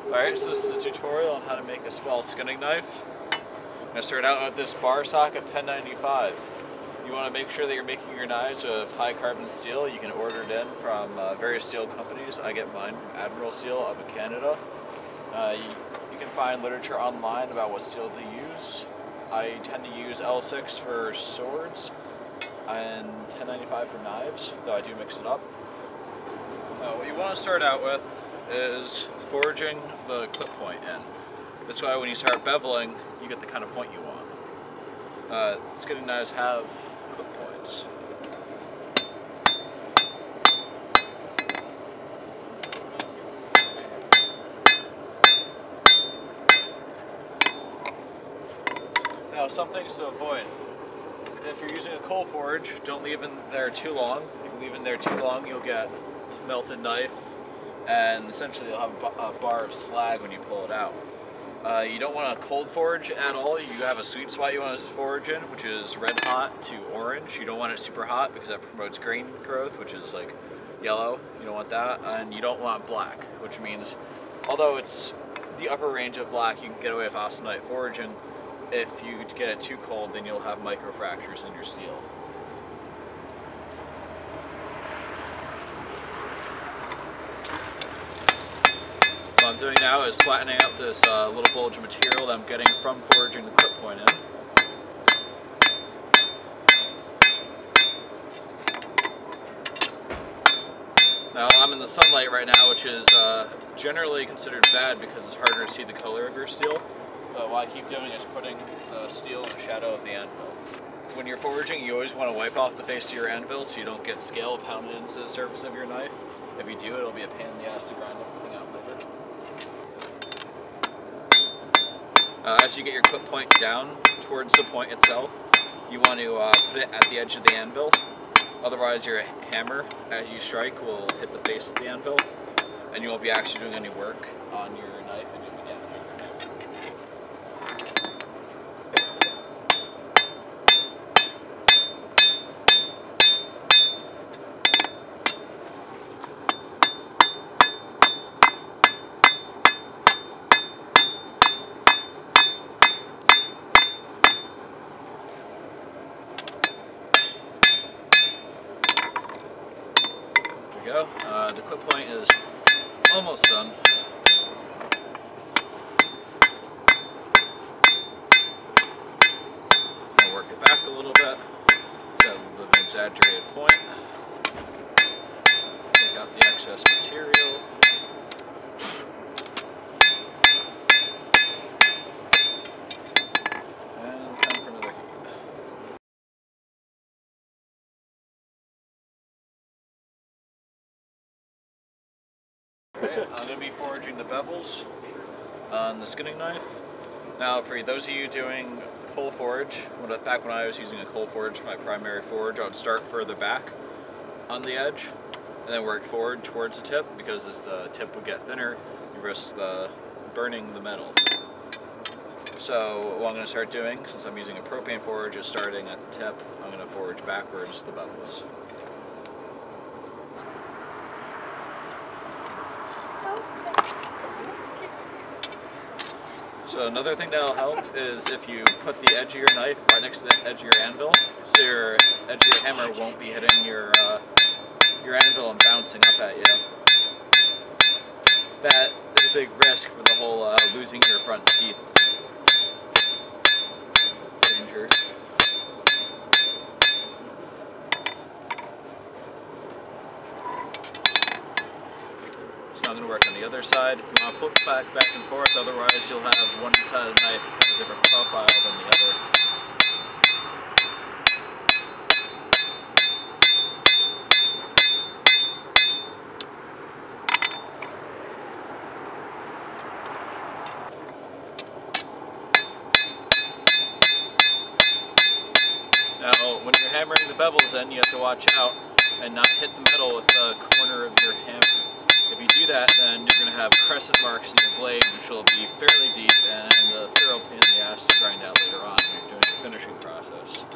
Alright, so this is a tutorial on how to make a small skinning knife. I'm going to start out with this bar stock of 1095. You want to make sure that you're making your knives with high carbon steel. You can order it in from various steel companies. I get mine from Admiral Steel up in Canada. You can find literature online about what steel to use. I tend to use L6 for swords and 1095 for knives, though I do mix it up. What you want to start out with is forging the clip point in. This way when you start beveling, you get the kind of point you want. Skinning knives have clip points. Now, some things to avoid. If you're using a coal forge, don't leave in there too long. If you leave in there too long, you'll get melted knife, and essentially you'll have a bar of slag when you pull it out. You don't want a cold forge at all. You have a sweet spot you want to forge in, which is red hot to orange. You don't want it super hot because that promotes grain growth, which is like yellow. You don't want that. And you don't want black, which means, although it's the upper range of black, you can get away with austenite forging. If you get it too cold, then you'll have microfractures in your steel. What I'm doing now is flattening out this little bulge of material that I'm getting from forging the clip point in. Now I'm in the sunlight right now, which is generally considered bad because it's harder to see the color of your steel. But what I keep doing is putting the steel in the shadow of the anvil. When you're forging, you always want to wipe off the face of your anvil so you don't get scale pounded into the surface of your knife. If you do, it'll be a pain in the ass to grind everything out later. As you get your clip point down towards the point itself, you want to put it at the edge of the anvil. Otherwise your hammer, as you strike, will hit the face of the anvil, and you won't be actually doing any work on your knife and you'll be damaging your hammer. Go. The clip point is almost done. I'll work it back a little bit. It's a little bit of an exaggerated point. Take out the excess material. And time for another heat. Okay, I'm going to be forging the bevels on the skinning knife. Now, for those of you doing coal forge, back when I was using a coal forge for my primary forge, I would start further back on the edge and then work forward towards the tip, because as the tip would get thinner, you risk burning the metal. So what I'm going to start doing, since I'm using a propane forge, is starting at the tip, I'm going to forge backwards the bevels. So another thing that'll help is if you put the edge of your knife right next to the edge of your anvil, so your edge of your hammer won't be hitting your anvil and bouncing up at you. That is a big risk for the whole losing your front teeth danger. So I'm going to work on the other side. You want to flip back and forth, otherwise you'll have one side of the knife have a different profile than the other. Now, when you're hammering the bevels in, you have to watch out and not hit the metal with the corner of your hammer. If you do that, then you're going to have crescent marks in your blade, which will be fairly deep and a thorough pain in the ass to grind out later on when you're doing the finishing process.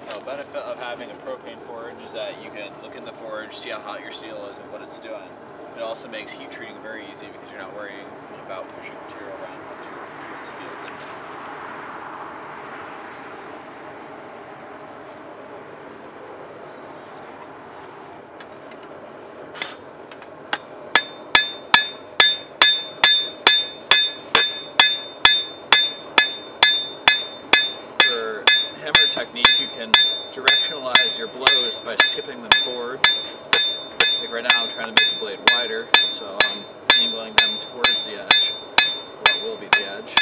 The benefit of having a propane forge is that you can look in the forge, see how hot your steel is and what it's doing. It also makes heat treating very easy because you're not worrying about pushing material around once your piece of steel is in. For hammer technique, you can directionalize your blows by skipping them forward. Like right now I'm trying to make the blade wider, so I'm angling them towards the edge, what will be the edge.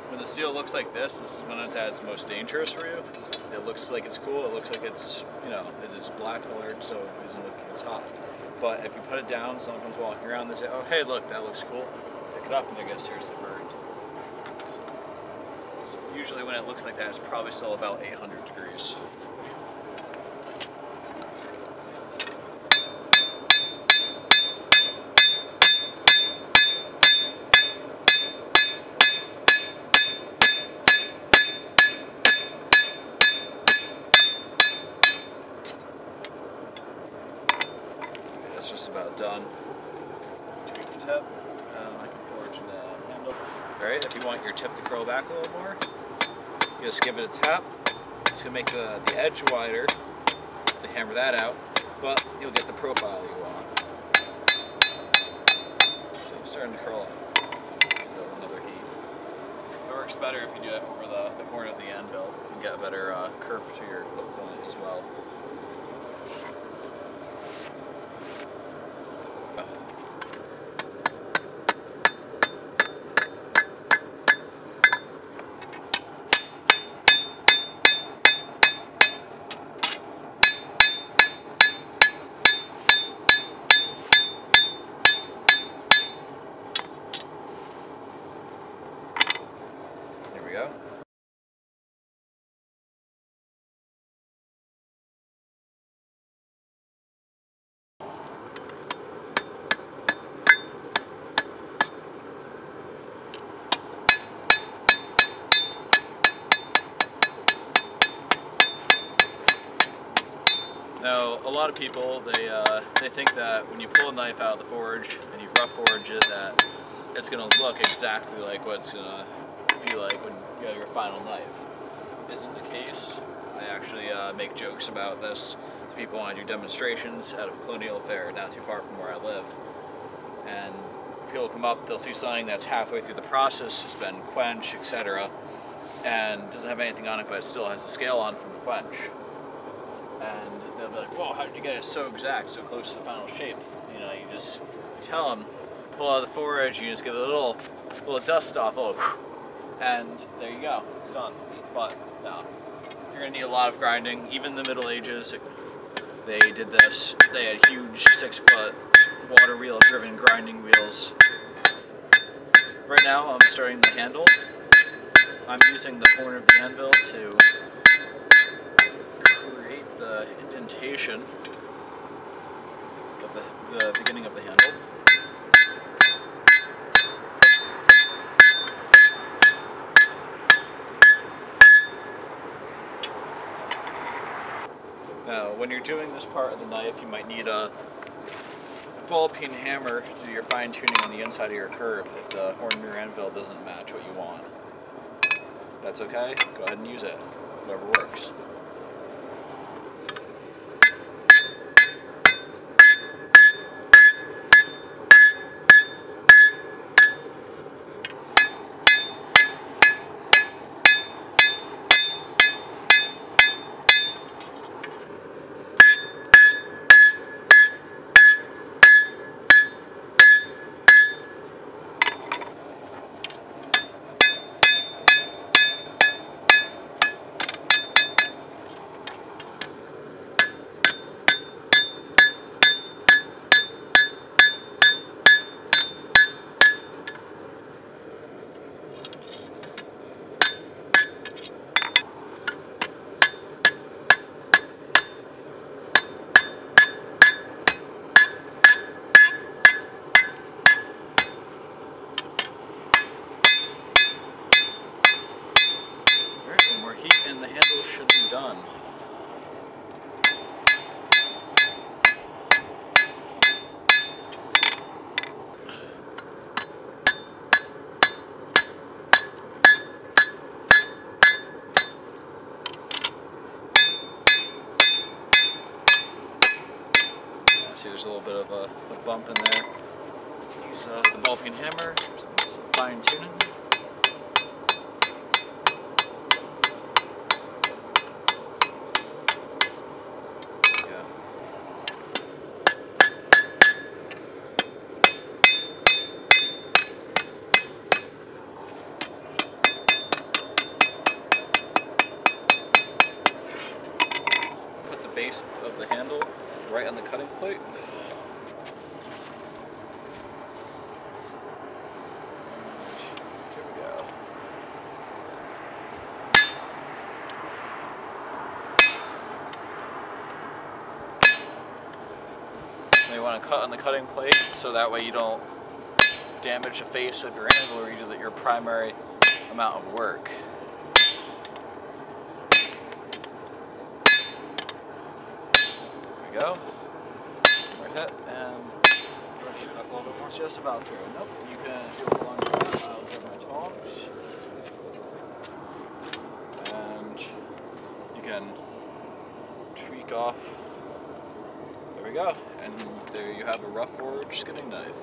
When the steel looks like this is when it's at its most dangerous for you. It looks like it's cool, it looks like it's, it is black colored, so it doesn't look like it's hot. But if you put it down, someone comes walking around, they say, oh hey look, that looks cool. Pick it up and they get seriously burned. So usually when it looks like that, it's probably still about 800 degrees. That's just about done. Tweak the tip, I can forge in the handle. Alright, if you want your tip to curl back a little more, you just give it a tap. It's going to make the edge wider to hammer that out, but you'll get the profile you want. So it's starting to curl up. Another heat. It works better if you do it over the corner of the anvil. You can get a better curve to your clip point as well. There we go. Now, a lot of people, they think that when you pull a knife out of the forge and you rough forge it, that it's going to look exactly like what it's going to be like when you have your final knife. Isn't the case. I actually make jokes about this to people when I do demonstrations at a colonial fair not too far from where I live. And people come up, they'll see something that's halfway through the process, has been quenched, etc., and doesn't have anything on it, but it still has the scale on from the quench. And they'll be like, whoa, how did you get it so exact, so close to the final shape? You just tell them, pull out of the forge, you just get a little dust off, and there you go, it's done. But no, you're going to need a lot of grinding. Even the Middle Ages, they did this. They had huge 6-foot water wheel driven grinding wheels. Right now I'm starting the handle. I'm using the corner of the anvil to create the indentation of the beginning of the handle. Now, when you're doing this part of the knife, you might need a ball peen hammer to do your fine tuning on the inside of your curve if the horn of your anvil doesn't match what you want. That's okay, go ahead and use it, whatever works. there's a little bit of a bump in there. Use the ball peen hammer, some fine tuning. Base of the handle right on the cutting plate. Here we go. Now you want to cut on the cutting plate so that way you don't damage the face of your anvil or you do your primary amount of work. There we go. We're hit and brush it up a little bit more. Just about through. Nope. You can do a long cut. I'll grab my tongs. And you can tweak off. There we go. And there you have a rough forge skinning knife.